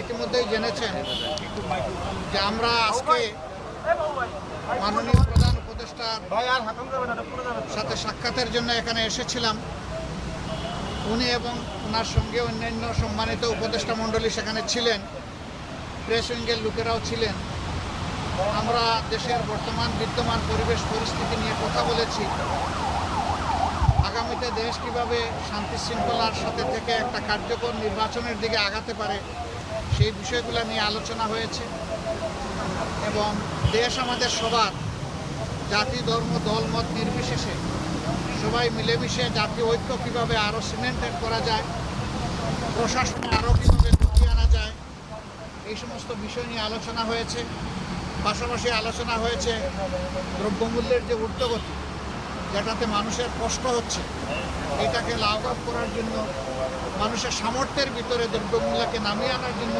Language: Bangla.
ইতিমধ্যেই জেনেছেন যে আমরা আজকে মাননীয় প্রধান উপদেষ্টার সাথে সাক্ষাতের জন্য এখানে এসেছিলাম। উনি এবং ওনার সঙ্গে অন্যান্য সম্মানিত উপদেষ্টা মণ্ডলী সেখানে ছিলেন, প্রেস উইংয়ের লোকেরাও ছিলেন। আমরা দেশের বর্তমান বিদ্যমান পরিবেশ পরিস্থিতি নিয়ে কথা বলেছি। আগামীতে দেশ কিভাবে শান্তি শৃঙ্খলার সাথে থেকে একটা কার্যকর নির্বাচনের দিকে আগাতে পারে সেই বিষয়গুলো নিয়ে আলোচনা হয়েছে। এবং দেশ আমাদের সবার, জাতি ধর্ম দলমত নির্বিশেষে সবাই মিলেমিশে জাতীয় ঐক্য কীভাবে আরও সিমেন্টেড করা যায়, প্রশাসনে আরও কীভাবে ঢুকিয়ে আনা যায়, এই সমস্ত বিষয় নিয়ে আলোচনা হয়েছে। পাশাপাশি আলোচনা হয়েছে দ্রব্যমূল্যের যে ঊর্ধ্বগতি, যেটাতে মানুষের কষ্ট হচ্ছে, এটাকে লাঘব করার জন্য মানুষের সামর্থ্যের ভিতরে দ্রব্যমূল্যকে নামিয়ে আনার জন্য